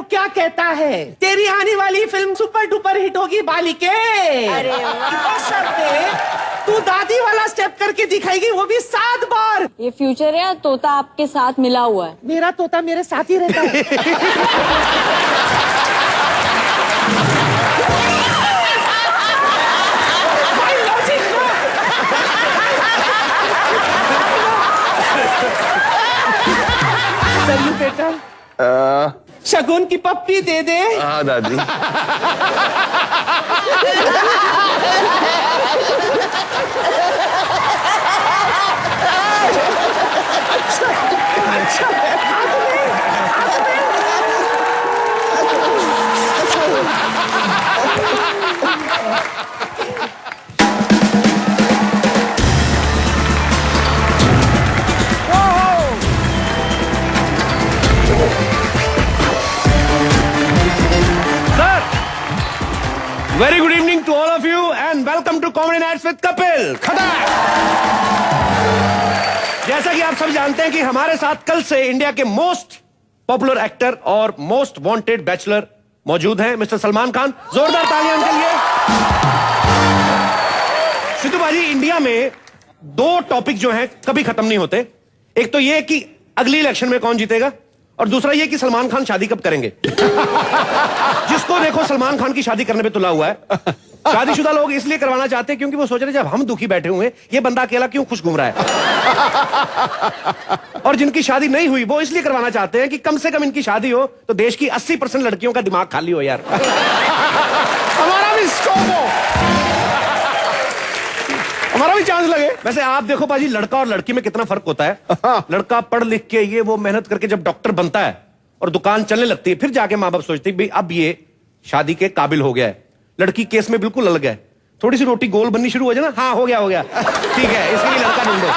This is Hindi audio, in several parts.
क्या कहता है, तेरी आने वाली फिल्म सुपर डुपर हिट होगी बालिके। अरे वाह। तू दादी वाला स्टेप करके दिखाएगी, वो भी 7 बार। ये फ्यूचर है या तोता आपके साथ मिला हुआ है? मेरा तोता मेरे साथ ही रहता है। चलिए बेटा, शगुन की पप्पी दे दे। हाँ दादी। Very good evening to all of you and welcome to comedy nights with Kapil Khatak. जैसा कि आप सब जानते हैं कि हमारे साथ कल से इंडिया के मोस्ट पॉपुलर एक्टर और मोस्ट वांटेड बैचलर मौजूद हैं, मिस्टर सलमान खान। जोरदार तालियां उनके लिए। सिद्धू भाजी, इंडिया में 2 टॉपिक जो हैं कभी खत्म नहीं होते। एक तो ये कि अगली इलेक्शन में कौन जीतेगा, और दूसरा ये कि सलमान खान शादी कब करेंगे। जिसको देखो सलमान खान की शादी करने पे तुला हुआ है। शादीशुदा लोग इसलिए करवाना चाहते हैं क्योंकि वो सोच रहे हैं जब हम दुखी बैठे हुए हैं, ये बंदा अकेला क्यों खुश घूम रहा है। और जिनकी शादी नहीं हुई वो इसलिए करवाना चाहते हैं कि कम से कम इनकी शादी हो तो देश की 80% लड़कियों का दिमाग खाली हो यार। हमारा भी स्कोप हो, हमारा भी चांस लगे। वैसे आप देखो बाजी, लड़का और लड़की में कितना फर्क होता है। लड़का पढ़ लिख के ये वो मेहनत करके जब डॉक्टर बनता है और दुकान चलने लगती है, फिर जाके माँ बाप सोचते हैं भाई अब ये शादी के काबिल हो गया है। लड़की केस में बिल्कुल अलग है, थोड़ी सी रोटी गोल बननी शुरू हो जाए ना, हाँ हो गया ठीक है, इसके लिए लड़का ढूंढो।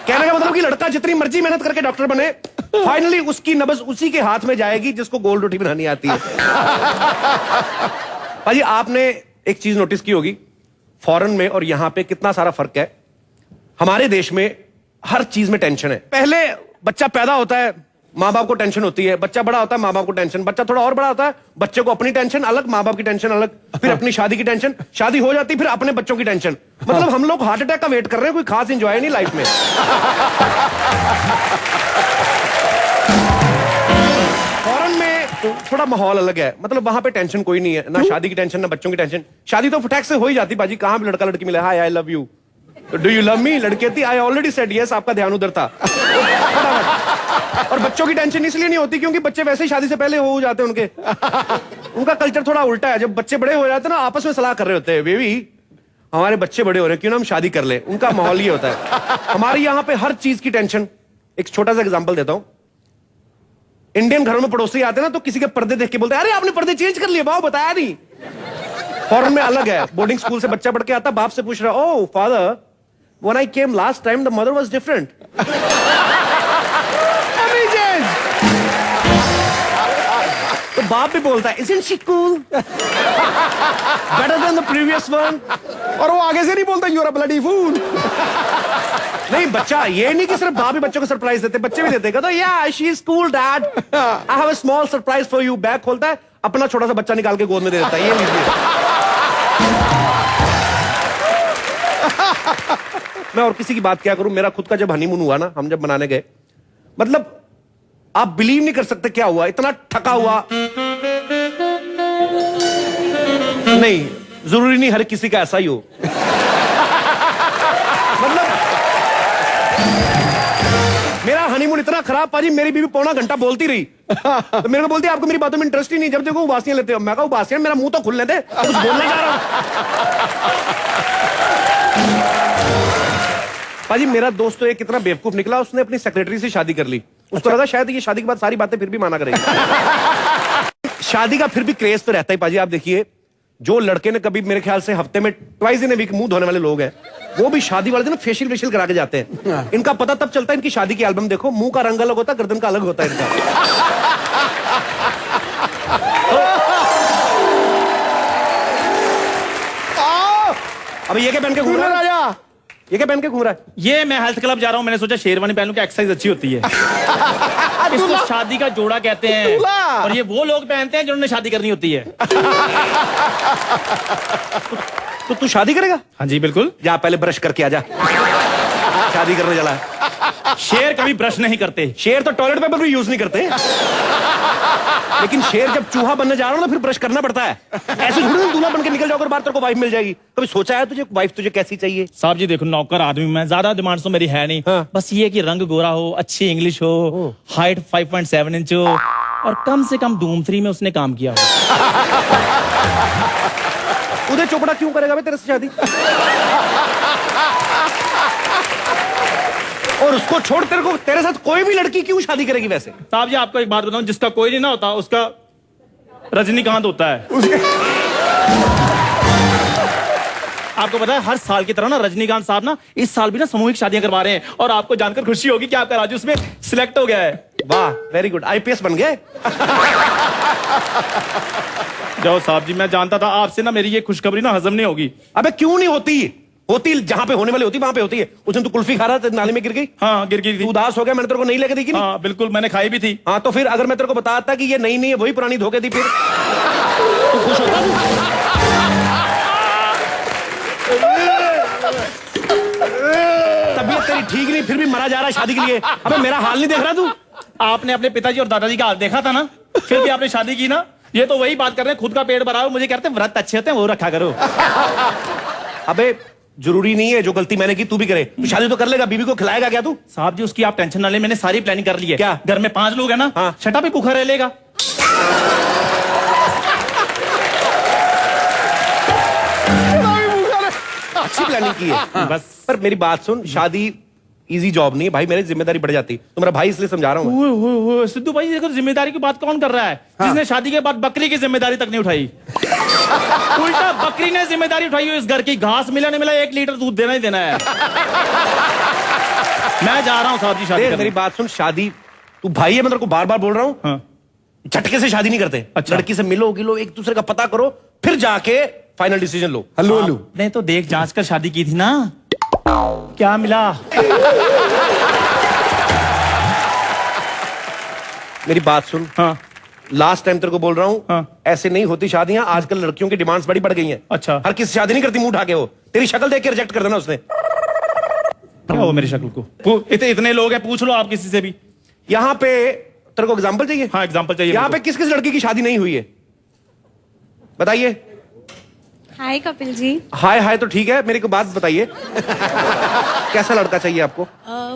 कहने का मतलब कि लड़का जितनी मर्जी मेहनत करके डॉक्टर बने, फाइनली उसकी नब्ज उसी के हाथ में जाएगी जिसको गोल रोटी बनानी आती है। भाजी, आपने एक चीज नोटिस की होगी, फॉरेन में और यहां पे कितना सारा फर्क है। हमारे देश में हर चीज में टेंशन है। पहले बच्चा पैदा होता है, माँ बाप को टेंशन होती है, बच्चा बड़ा होता है, माँ बाप को टेंशन, बच्चा थोड़ा और बड़ा होता है, बच्चे को अपनी टेंशन अलग, माँ बाप की टेंशन अलग, फिर अपनी शादी की टेंशन, शादी हो जाती फिर अपने बच्चों की टेंशन। मतलब हम लोग हार्ट अटैक का वेट कर रहे हैं, कोई खास एंजॉय नहीं लाइफ में। फॉरेन में थोड़ा माहौल अलग है, मतलब वहां पे टेंशन कोई नहीं है, ना शादी की टेंशन ना बच्चों की टेंशन। शादी तो फटाक से हो ही जाती बाजी, कहां भी लड़का लड़की मिले, hi I love you, do you love me, लड़की कहती आई ऑलरेडी सेड यस, आपका ध्यान उधर था। और बच्चों की टेंशन इसलिए नहीं होती क्योंकि बच्चे वैसे ही शादी से पहले हो जाते हैं उनके। उनका कल्चर थोड़ा उल्टा है, जब बच्चे बड़े हो जाते हैं ना आपस में सलाह कर रहे होते हैं, बेबी हमारे बच्चे बड़े हो रहे हैं, क्यों ना हम शादी कर ले। उनका माहौल ये होता है। हमारे यहाँ पे हर चीज की टेंशन। एक छोटा सा एग्जाम्पल देता हूं, इंडियन घरों में पड़ोसी आते हैं ना तो किसी के पर्दे देख के बोलते हैं अरे आपने पर्दे चेंज कर लिए, वाह बताया नहीं। फॉरेन में अलग है, बोर्डिंग स्कूल से बच्चा पढ़ के आता, बाप से पूछ रहा, oh father when I came last time the mother was different. तो बाप भी बोलता है isn't she cool better than the previous one, और वो आगे से नहीं बोलता you're a bloody fool। नहीं, बच्चा ये नहीं कि सिर्फ बाप ही बच्चों को सरप्राइज देते, बच्चे भी देते, कहता yeah she is cool dad, I have a small surprise for you, bag खोलता है, अपना छोटा सा बच्चा निकाल के गोद में दे देता है, ये लीजिए। मैं और किसी की बात क्या करूं, मेरा खुद का जब हनीमून हुआ ना, हम जब मनाने गए, मतलब आप बिलीव नहीं कर सकते क्या हुआ, इतना थका हुआ। नहीं, जरूरी नहीं हर किसी का ऐसा ही हो। मतलब मेरा हनीमून इतना खराब पाजी, मेरी बीवी पौना घंटा बोलती रही, तो मेरे को बोलती आपको मेरी बातों में इंटरेस्ट ही नहीं, जब देखो उबासियां लेते हो। मैं कहा उबासियां, मेरा मुंह तो खुलने दे, कुछ बोलने जा रहा हूं। पाजी मेरा दोस्त तो एक कितना बेवकूफ निकला, उसने अपनी सेक्रेटरी से शादी कर ली। उसको लगा शायद ये शादी के बाद सारी बातें फिर भी माना करेगी। शादी का फिर भी क्रेज तो रहता ही पाजी। आप देखिए, जो लड़के ने कभी मेरे ख्याल से हफ्ते में ट्वाइस इन अ वीक मुंह धोने वाले लोग हैं, वो भी शादी वाले दिन फेशियल करा के जाते हैं। इनका पता तब चलता है, इनकी शादी की एल्बम देखो, मुंह का रंग अलग होता है, गर्दन का अलग होता है इनका। अब ये क्या पहन के घूम रहा है, ये क्या पहन के घूम रहा है? ये मैं हेल्थ क्लब जा रहा हूं, मैंने सोचा शेरवानी पहन लूं, क्या एक्सरसाइज अच्छी होती है। इसको शादी का जोड़ा कहते हैं। दूल्हा। और ये वो लोग पहनते हैं जिन्होंने शादी करनी होती है। तो तू शादी करेगा? हाँ जी बिल्कुल। जा पहले ब्रश करके आ जा। शादी करने चला है। शेर कभी ब्रश नहीं करते। शेर तो टॉयलेट पेपर भी यूज नहीं करते, लेकिन शेर जब चूहा बनने जा रहा हो ना फिर ब्रश करना पड़ता है। ऐसे थोड़ी ना दूल्हा बन के निकल जाओगे बाहर तेरे को वाइफ मिल जाएगी। कभी सोचा है तुझे वाइफ तुझे कैसी चाहिए? साहब जी देखो, नौकर आदमी मैं, ज्यादा डिमांड तो मेरी है नहीं। हाँ। बस ये कि रंग गोरा हो, अच्छी इंग्लिश हो, हाइट 5.7 इंच हो और कम से कम धूम 3 में उसने काम किया हो। उदय चोपड़ा क्यों करेगा भाई तेरे से शादी? और उसको छोड़ तेरे साथ कोई भी लड़की क्यों शादी करेगी वैसे? साहब जी आपको एक बात बताऊं, जिसका कोई नहीं ना होता उसका रजनीकांत होता है। आपको पता है हर साल की तरह ना रजनीकांत साहब ना इस साल भी ना सामूहिक शादियां करवा रहे हैं और आपको जानकर खुशी होगी कि आपका राजू उसमें सिलेक्ट हो गया है। वाह वेरी गुड, आईपीएस बन गए। जाओ साहब जी, मैं जानता था आपसे ना मेरी ये खुशखबरी ना हजम नहीं होगी। अबे क्यों नहीं होती? होती जहां पे होने वाली होती वहां पे होती है। उस दिन तू कुल्फी खा रहा था नाली में गिर गई। हाँ गिर गई थी। तू उदास हो गया, मैंने तेरे को नहीं लेके दी कि नहीं? हाँ बिल्कुल, मैंने खाई भी थी। हाँ तो फिर अगर मैं तेरे को बताता कि ये नई नहीं है वही पुरानी धोखे थी फिर तू खुश होता? तबीयत तेरी ठीक नहीं फिर भी मरा जा रहा है शादी के लिए। अबे मेरा हाल नहीं देख रहा तू? आपने अपने पिताजी और दादाजी का हाल देखा था ना, फिर भी आपने शादी की ना। ये तो वही बात कर रहे हैं, खुद का पेट भरा हो, मुझे कहते हैं व्रत अच्छे होते हैं वो रखा करो। अबे जरूरी नहीं है जो गलती मैंने की तू भी करे। तू शादी तो कर लेगा, बीवी को खिलाएगा क्या तू? साहब जी उसकी आप टेंशन ना ले, मैंने सारी प्लानिंग कर ली है। क्या? घर में 5 लोग हैं ना, हाँ। छठा भी भूखा रह लेगा। अच्छी प्लानिंग की है। बस पर मेरी बात सुन, शादी इजी जॉब नहीं है भाई, मेरी जिम्मेदारी बढ़ जाती। तो मेरा भाई इसलिए समझा रहा हूँ। सिद्धू भाई देखो, जिम्मेदारी की बात कौन कर रहा है? जिसने शादी के बाद बकरी की जिम्मेदारी तक नहीं उठाई। उल्टा बकरी ने जिम्मेदारी उठाई है इस घर की। घास मिला नहीं मिला 1 लीटर दूध देना ही देना है। मैं जा रहा हूँ साहब जी शादी देख करने। मेरी बात सुन, शादी तू भाई है, मैं तेरे को बार बार बोल रहा हूँ। हाँ। झटके से शादी नहीं करते। अच्छा। लड़की से मिलो गिलो, एक दूसरे का पता करो, फिर जाके फाइनल डिसीजन लो। हल्लू हल्लू आपने तो देख जांच कर शादी की थी ना, क्या मिला? मेरी बात सुन, हाँ लास्ट टाइम तेरे को बोल रहा हूँ, हाँ। ऐसे नहीं होती शादियां। आजकल लड़कियों की डिमांड्स बड़ी बढ़ गई हैं। अच्छा। हर किसी से शादी नहीं करती मुंह उठा के। वो तेरी शक्ल देख के रिजेक्ट कर देना उसने। क्या हुआ मेरी शक्ल को? इतने लोग हैं, पूछ लो आप किसी से भी। यहाँ पे तेरे को एग्जाम्पल चाहिए? हाँ एग्जाम्पल चाहिए। यहाँ पे किस किस लड़की की शादी नहीं हुई है बताइए? हाय कपिल जी। हाय हाय तो ठीक है, मेरे को बात बताइए। कैसा लड़का चाहिए आपको?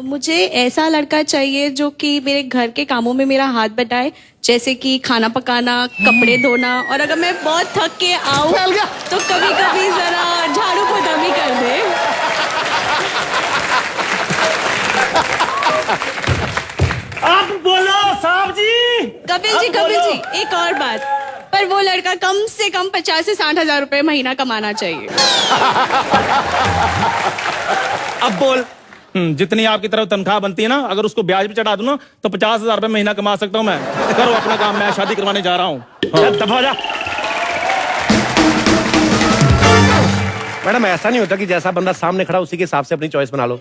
मुझे ऐसा लड़का चाहिए जो कि मेरे घर के कामों में मेरा हाथ बटाए, जैसे कि खाना पकाना, कपड़े धोना, और अगर मैं बहुत थक के आऊँ तो कभी कभी जरा झाड़ू पोछा भी कर दे। आप बोलो साहब जी। कपिल जी, एक और बात, पर वो लड़का कम से कम 50 से 60 हजार रुपए महीना कमाना चाहिए। अब बोल। जितनी आपकी तरफ तनख्वाह बनती है ना, अगर उसको ब्याज भी चढ़ा दूं ना तो 50,000 रुपए महीना कमा सकता हूं मैं। करो अपना काम, मैं शादी करवाने जा रहा हूँ। चल, दफा हो जा। मैडम ऐसा नहीं होता कि जैसा बंदा सामने खड़ा उसी के हिसाब से अपनी चॉइस बना लो।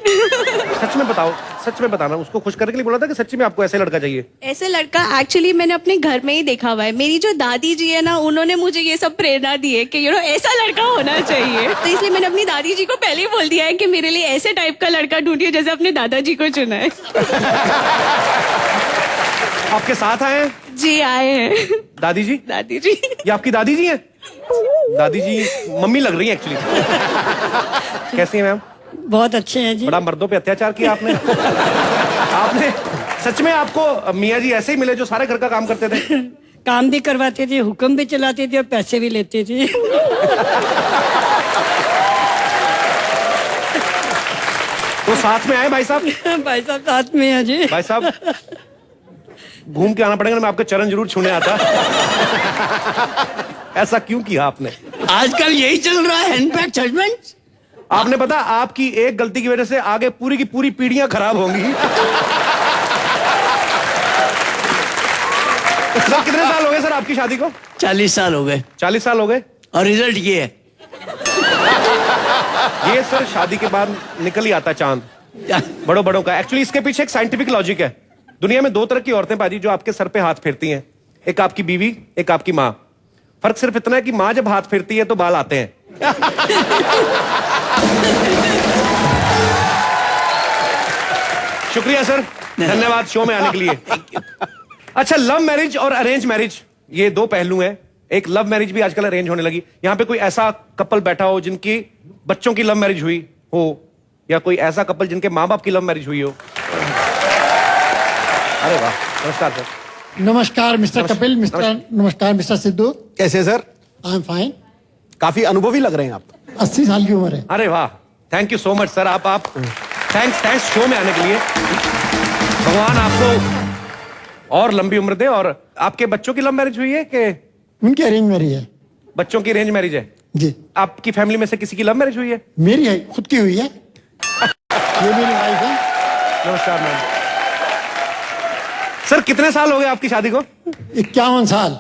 सच में बताओ, सच में बताना। उसको खुश करने के लिए बोला था कि सच्ची में आपको ऐसे लड़का चाहिए? ऐसे लड़का एक्चुअली मैंने अपने घर में ही देखा हुआ है। मेरी जो दादी जी है ना, उन्होंने मुझे ये सब प्रेरणा दी है कि ऐसा लड़का होना चाहिए। तो इसलिए मैंने अपनी दादी जी को पहले ही बोल दिया है कि मेरे लिए ऐसे टाइप का लड़का ढूंढिए जैसे अपने दादाजी को चुना है। आपके साथ आए हैं? जी आए हैं। दादी जी? दादी जी। ये आपकी दादी जी हैं? दादी जी मम्मी लग रही है एक्चुअली। कैसी हैं मैम? बहुत अच्छे हैं जी। बड़ा मर्दों पे अत्याचार किया आपने। आपने सच में आपको मियाँ जी ऐसे ही मिले जो सारे घर का काम करते थे? काम भी करवाते थे, हुक्म भी चलाते थे और पैसे भी लेते थे। तो साथ में आए भाई साहब? भाई साहब साथ में है जी। भाई साहब घूम के आना पड़ेगा ना, मैं आपके चरण जरूर छूने आता। ऐसा क्यों किया आपने? आजकल यही चल रहा है, हैंडपैक हस्बैंड। आपने पता आपकी एक गलती की वजह से आगे पूरी की पूरी पीढ़ियां खराब होंगी। सर कितने साल हो गए सर आपकी शादी को? 40 साल हो गए 40 साल हो गए। और रिजल्ट ये है। ये सर शादी के बाद निकल ही आता चांद बड़ों बड़ों का। एक्चुअली इसके पीछे एक साइंटिफिक लॉजिक है। दुनिया में दो तरह की औरतें पाजी जो आपके सर पे हाथ फेरती हैं, एक आपकी बीवी, एक आपकी माँ। फर्क सिर्फ इतना है कि माँ जब हाथ फेरती है तो बाल आते हैं। शुक्रिया सर, धन्यवाद शो में आने के लिए। अच्छा, लव मैरिज और अरेंज मैरिज ये दो पहलू हैं। एक लव मैरिज भी आजकल अरेंज होने लगी। यहां पे कोई ऐसा कपल बैठा हो जिनकी बच्चों की लव मैरिज हुई हो, या कोई ऐसा कपल जिनके माँ बाप की लव मैरिज हुई हो? अरे वाह, नमस्कार सर। नमस्कार मिस्टर कपिल, नमस्कार मिस्टर सिद्धू। कैसे सर? I am fine. काफी अनुभवी लग रहे हैं आप। 80 साल की उम्र है। अरे वाह, thank you so much sir. आप थैंक्स शो में आने के लिए। भगवान आपको और लंबी उम्र दे। और आपके बच्चों की लव मैरिज हुई है कि उनकी अरेंज मैरिज है? बच्चों की अरेंज मैरिज है जी। आपकी फैमिली में से किसी की लव मैरिज हुई है? मेरी है, खुद की हुई है। ये मेरी वाइफ है। नमस्कार मैम। सर कितने साल हो गए आपकी शादी को? 51 साल।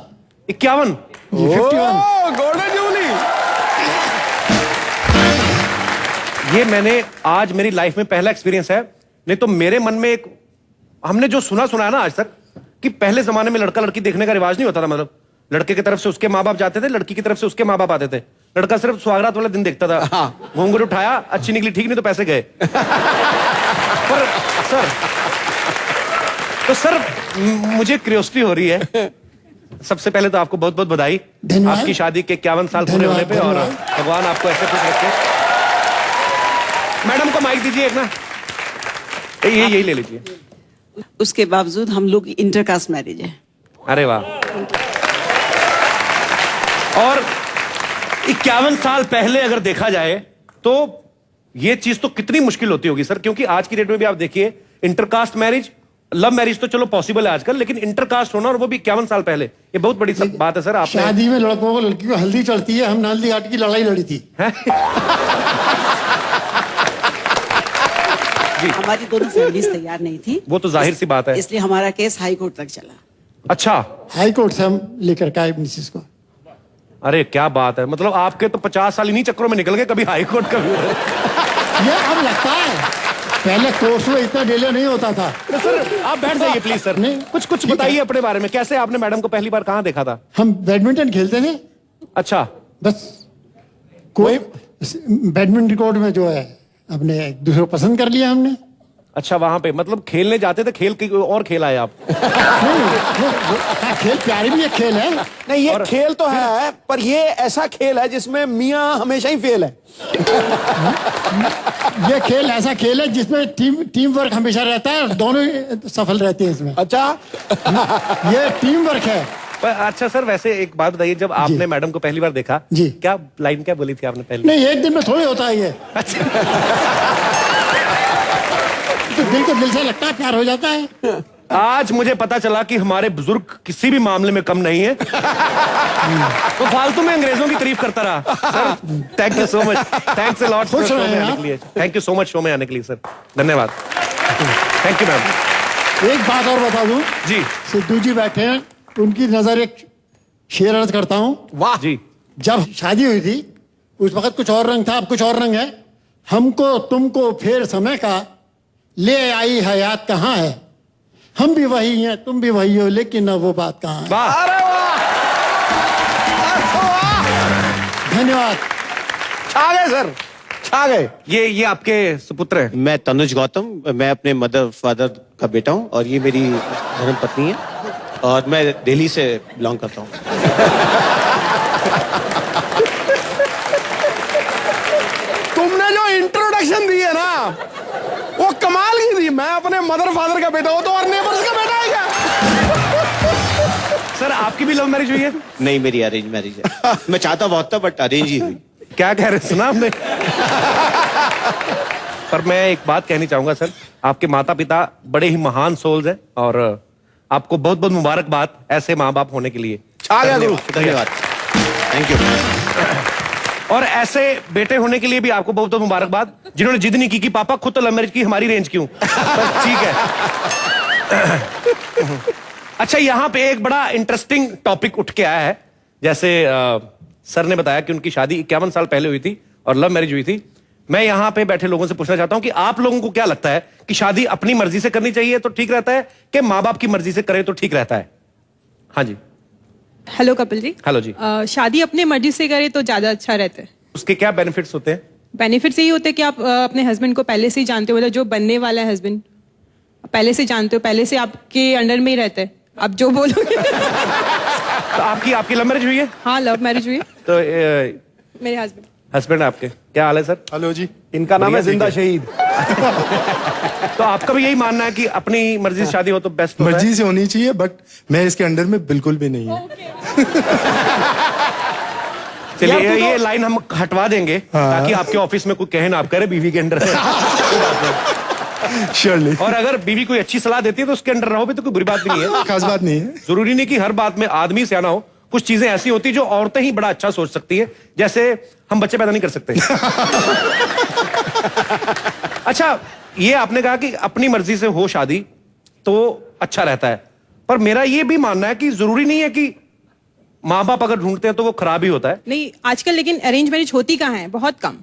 51? 51। Golden jubilee. ये मैंने आज मेरी लाइफ में पहला एक्सपीरियंस है। नहीं तो मेरे मन में एक, हमने जो सुना है ना आज तक, कि पहले जमाने में लड़का लड़की देखने का रिवाज नहीं होता था। मतलब लड़के की तरफ से उसके माँ बाप जाते थे, लड़की की तरफ से उसके माँ बाप आते थे। लड़का सिर्फ सुहागरात वाला दिन देखता था। हाँ। घूंघट उठाया, अच्छी निकली ठीक, नहीं तो पैसे गए। पर सर मुझे क्यूरियोसिटी हो रही है। सबसे पहले तो आपको बहुत बहुत बधाई आपकी शादी के 51 साल पूरे होने पे, और भगवान आपको ऐसे खुश रखे। मैडम को माइक दीजिए एक ना, यही ले लीजिए। उसके बावजूद हम लोग इंटरकास्ट मैरिज है। अरे वाह। और 51 साल पहले अगर देखा जाए तो ये चीज तो कितनी मुश्किल होती होगी सर, क्योंकि आज की डेट में भी आप देखिए इंटरकास्ट मैरिज, लव मैरिज तो चलो पॉसिबल है आजकल, लेकिन इंटरकास्ट होना और वो भी 51 साल पहले, ये बहुत बड़ी बात है सर। आप शादी में लड़कों को लड़की को हल्दी चढ़ती है, हम हल्दी घाट की लड़ाई लड़ी थी। हमारी दोनों फैमिलीज तैयार नहीं थी। वो तो जाहिर सी बात है, इसलिए हमारा केस हाई कोर्ट तक चला। अच्छा, हाई कोर्ट से हम लेकर के आए मिसेस को। अरे क्या बात है, मतलब आपके तो 50 साल इन्हीं चक्रों में निकल गए, कभी हाई कोर्ट कभी। ये अब लगता है, पहले कोर्स में इतना डिले नहीं होता था। तो सर आप बैठ जाइए प्लीज सर। नहीं, कुछ बताइए अपने बारे में। कैसे आपने मैडम को पहली बार कहाँ देखा था? हम बैडमिंटन खेलते थे। अच्छा, बस कोई बैडमिंटन कोर्ट में जो है अपने एक दूसरे को पसंद कर लिया हमने। अच्छा, वहां पे मतलब खेलने जाते थे, खेल की और खेल आए आप? नहीं, खेल प्यारी भी एक खेल है। नहीं, ये खेल तो है, पर ये ऐसा खेल है जिसमें मियाँ हमेशा ही फेल है। ये खेल ऐसा खेल है जिसमें टीम वर्क हमेशा रहता है और दोनों सफल रहते हैं इसमें। अच्छा। ये टीम वर्क है। पर अच्छा सर, वैसे एक बात बताइए, जब आपने मैडम को पहली बार देखा जी, क्या लाइन क्या बोली थी आपने पहले? नहीं, एक दिन में थोड़ी होता है ये। तो दिल को दिल से लगता है, प्यार हो जाता है। आज मुझे पता चला कि हमारे बुजुर्ग किसी भी मामले में कम नहीं है। तो फालतू में अंग्रेजों की तारीफ करता रहा। Sir thank you so much, thanks a lot for show में आने के लिए। Thank you so much show में आने के लिए सर, धन्यवाद। Thank you ma'am. एक बात और बता दूं जी, सिद्धू जी बैठे हैं, उनकी नजर एक शेर अर्ज करता हूं। वाह जी। जब शादी हुई थी उस वक्त कुछ और रंग था, अब कुछ और रंग है। हमको तुमको फेर समय का ले आई हयात कहाँ है, हम भी वही हैं तुम भी वही हो, लेकिन अब वो बात कहाँ है। वाह, धन्यवाद। छा गए सर, छा गए। ये आपके सुपुत्र हैं? मैं तनुज गौतम, मैं अपने मदर फादर का बेटा हूँ और ये मेरी धर्म पत्नी है और मैं दिल्ली से बिलोंग करता हूँ। तुमने जो इंट्रोडक्शन दी है ना, वो कमाल की थी। मैं अपने मदर फादर का बेटा हूँ तो और नेबर्स का बेटा है क्या? सर आपकी भी लव मैरिज हुई है? नहीं, मेरी अरेंज मैरिज है। मैं चाहता बहुत था बट अरेंज ही हुई। क्या कह रहे सुना आपने? पर मैं एक बात कहनी चाहूंगा सर, आपके माता पिता बड़े ही महान सोल्स हैं और आपको बहुत बहुत मुबारकबाद ऐसे माँ बाप होने के लिए। छा गया गुरु, धन्यवाद, थैंक यू। और ऐसे बेटे होने के लिए भी आपको बहुत बहुत मुबारकबाद, जिन्होंने जिद नहीं की कि पापा खुद तो लव मैरिज की, हमारी रेंज क्यों? बस ठीक है। अच्छा, यहाँ पे एक बड़ा इंटरेस्टिंग टॉपिक उठ के आया है। जैसे सर ने बताया कि उनकी शादी 51 साल पहले हुई थी और लव मैरिज हुई थी, मैं यहाँ पे बैठे लोगों से पूछना चाहता हूं कि आप लोगों को क्या लगता है कि शादी अपनी मर्जी से करनी चाहिए तो ठीक रहता है कि माँ बाप की मर्जी से करें तो ठीक रहता है? हाँ जी। हेलो कपिल जी। हेलो जी। शादी अपने मर्जी से करे तो ज्यादा अच्छा रहता है। उसके क्या बेनिफिट्स होते हैं? बेनिफिट्स यही होते हैं कि आप अपने हस्बैंड को पहले से ही जानते हो, मतलब जो बनने वाला है हस्बैंड पहले से जानते हो, पहले से आपके अंडर में ही रहता है, आप जो बोलोगे। तो आपकी लव मैरिज हुई है? हाँ, लव मैरिज हुई है। तो मेरे हस्बैंड आपके क्या हाल है सर? हेलो जी। इनका नाम है जिंदा शहीद। तो आपका भी यही मानना है कि अपनी मर्जी से शादी हो तो बेस्ट होता है? मर्जी से होनी चाहिए, बट मैं इसके अंडर में बिल्कुल भी नहीं हूँ। चलिए ये लाइन हम हटवा देंगे ताकि आपके ऑफिस में कोई कहे ना आप कह रहे बीवी के अंडर है। श्योरली। और अगर बीवी कोई अच्छी सलाह देती है तो उसके अंडर रहो भी तो कोई बुरी बात भी नहीं है। खास बात नहीं है। जरूरी नहीं कि हर बात में आदमी सियाना हो, कुछ चीजें ऐसी होती जो औरतें ही बड़ा अच्छा सोच सकती है, जैसे हम बच्चे पैदा नहीं कर सकते। अच्छा, ये आपने कहा कि अपनी मर्जी से हो शादी तो अच्छा रहता है, पर मेरा ये भी मानना है कि जरूरी नहीं है कि माँ बाप अगर ढूंढते हैं तो वो खराब ही होता है। नहीं, आजकल लेकिन अरेंज मैरिज होती कहाँ है, बहुत कम।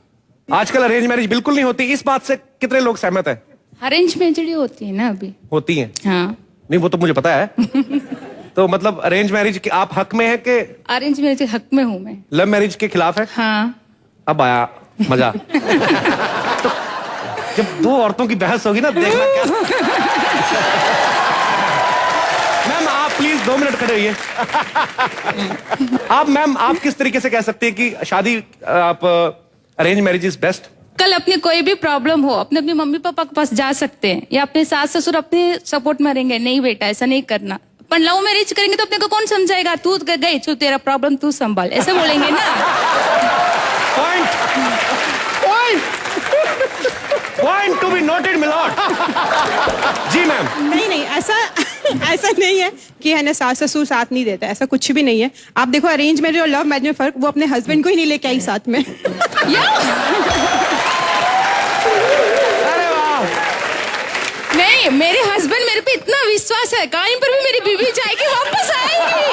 आजकल अरेंज मैरिज बिल्कुल नहीं होती, इस बात से कितने लोग सहमत हैं? अरेंज मैरिज होती है ना अभी। होती हैं? हाँ। नहीं, वो तो मुझे पता है। तो मतलब अरेंज मैरिज के आप हक में है कि? अरेंज मैरिज हक में हूँ मैं। लव मैरिज के खिलाफ है? हाँ। अब आया मजा। तो जब दो औरतों की बहस होगी ना, देखना क्या। मैम आप प्लीज 2 मिनट खड़े होइए। मैम आप किस तरीके से कह सकते हैं कि शादी आप अरेंज मैरिज इज बेस्ट? कल अपने कोई भी प्रॉब्लम हो अपने अपने मम्मी पापा के पास जा सकते हैं, या अपने सास ससुर अपने सपोर्ट में रहेंगे, नहीं बेटा ऐसा नहीं करना। पर लव मैरिज करेंगे तो अपने को कौन समझाएगा, तू गई तू तेरा प्रॉब्लम तू संभाल, ऐसे बोलेंगे ना। Point to be noted milord. जी मैम। नहीं, ऐसा नहीं है कि है ना सास ससुर साथ नहीं देता, ऐसा कुछ भी नहीं है। आप देखो अरेंज मैरिज और लव मैरिज में फर्क, वो अपने हस्बैंड को ही नहीं लेके आई साथ में। नहीं, मेरे हस्बैंड मेरे पे इतना विश्वास है, कहीं पर भी मेरी बीवी जाएगी वापस आएगी।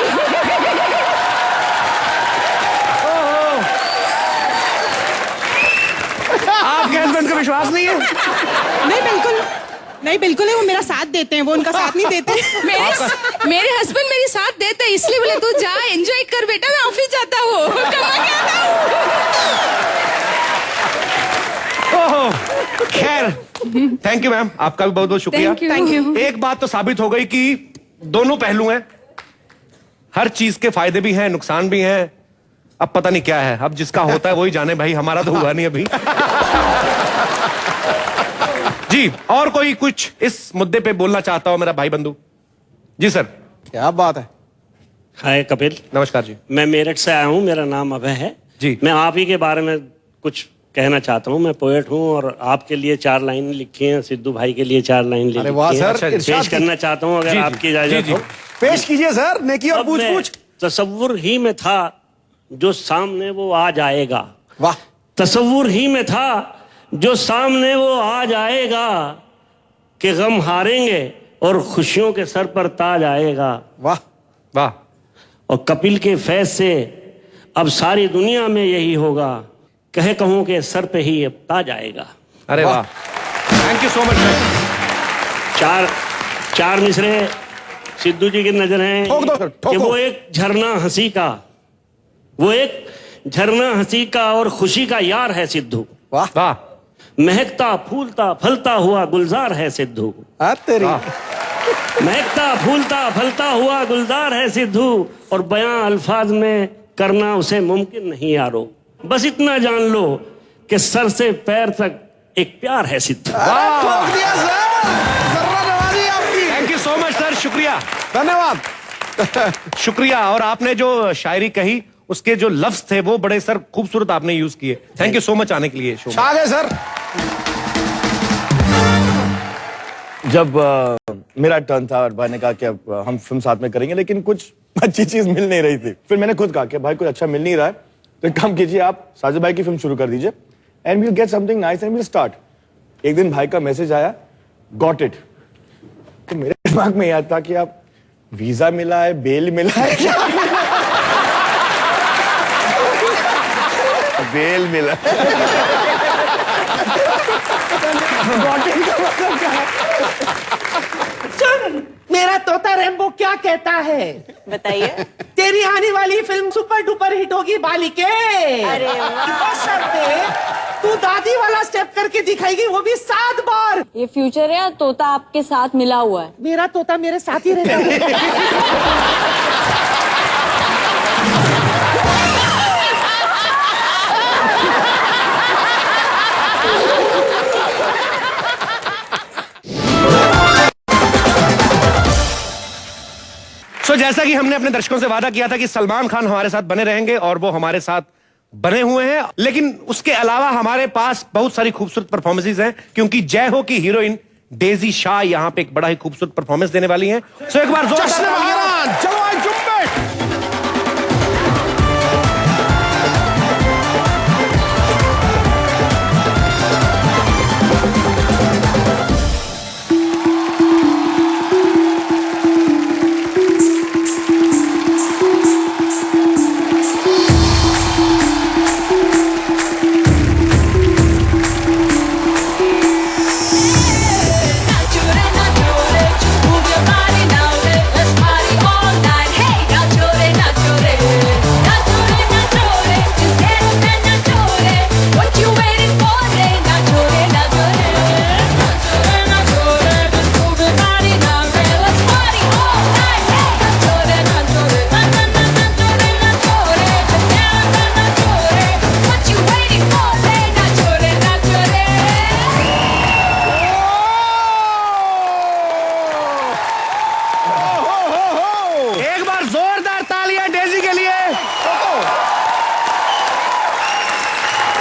आपके हस्बैंड का विश्वास नहीं है? नहीं बिल्कुल नहीं, वो मेरा साथ देते हैं, वो उनका साथ नहीं देते। मेरे हस्बैंड मेरी साथ देते हैं, इसलिए बोले तू जा एंजॉय कर बेटा, मैं ऑफिस जाता हूँ, कमा के आता हूँ। खैर, थैंक यू मैम, आपका भी बहुत बहुत शुक्रिया। Thank you. एक बात तो साबित हो गई कि दोनों पहलू हैं, हर चीज के फायदे भी हैं, नुकसान भी हैं। अब पता नहीं क्या है, अब जिसका होता है वही जाने भाई, हमारा तो हुआ नहीं अभी। जी, और कोई कुछ इस मुद्दे पे बोलना चाहता हो मेरा भाई बंधु? जी सर। क्या बात है। हाय कपिल। नमस्कार जी। मैं मेरठ से आया हूँ, मेरा नाम अभय है जी। मैं आप ही के बारे में कुछ कहना चाहता हूँ। मैं पोएट हूँ और आपके लिए 4 लाइन लिखी हैं, सिद्धू भाई के लिए 4 लाइन लिखी हैं। पेश करना चाहता हूँ अगर आपकी इजाजत हो। पेश कीजिए सर, नेकी और पूछ। तसव्वुर ही में था जो सामने वो आ जाएगा। वाह। तसव्वुर ही में था जो सामने वो आ जाएगा, कि गम हारेंगे और खुशियों के सर पर ताज आएगा। वाह वाह। और कपिल के फैज से अब सारी दुनिया में यही होगा, कहूं के सर पे ही अब ताज आएगा। अरे वाह, थैंक यू सो मच। 4 मिसरे सिद्धू जी की नजर हैं कि वो एक झरना हंसी का और खुशी का यार है सिद्धू। वाह वाह। महकता फूलता फलता हुआ गुलजार है सिद्धू। तेरी महकता फूलता फलता हुआ गुलजार है सिद्धू, और बयां अल्फाज में करना उसे मुमकिन नहीं यारो। बस इतना जान लो कि सर से पैर तक एक प्यार है Sidhu. Thank you so much sir, शुक्रिया, धन्यवाद। शुक्रिया। और आपने जो शायरी कही उसके जो लफ्ज थे वो बड़े सर खूबसूरत आपने यूज किए। थैंक यू सो मच आने के लिए शो में। आ गए सर। जब मेरा टर्न था और भाई ने कहा कि अब हम फिल्म साथ में करेंगे, लेकिन कुछ अच्छी चीज मिल नहीं रही थी। फिर मैंने खुद कहा कि भाई कुछ अच्छा मिल नहीं रहा है, तो एक काम कीजिए, आप साजिद भाई की फिल्म शुरू कर दीजिए, and we'll get something nice and we'll start. एक दिन भाई का मैसेज आया, गॉट इट। तो मेरे दिमाग में याद था कि आप वीजा मिला है, बेल मिला है, बेल मिला रॉकेट का मतलब क्या है? सुन, मेरा तोता रेम्बो क्या कहता है? बताइए। तेरी आने वाली फिल्म सुपर डुपर हिट होगी बालिके। अरे वाह। पे तू दादी वाला स्टेप करके दिखाएगी, वो भी 7 बार। ये फ्यूचर है या तोता आपके साथ मिला हुआ है? मेरा तोता मेरे साथ ही रहता है। जैसा कि हमने अपने दर्शकों से वादा किया था कि सलमान खान हमारे साथ बने रहेंगे और वो हमारे साथ बने हुए हैं, लेकिन उसके अलावा हमारे पास बहुत सारी खूबसूरत परफॉर्मेंसेज हैं, क्योंकि जय हो की हीरोइन डेजी शाह यहां पे एक बड़ा ही खूबसूरत परफॉर्मेंस देने वाली हैं। सो एक बार जोरदार तालियां। चलो आज जुम्बे।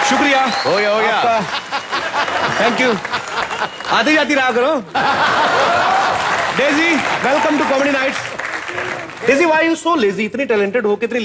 शुक्रिया, हो गया थैंक यू। आती जाती रहा करो। Daisy, welcome to comedy nights. Daisy, why you so lazy? इतनी टैलेंटेड हो, कितनी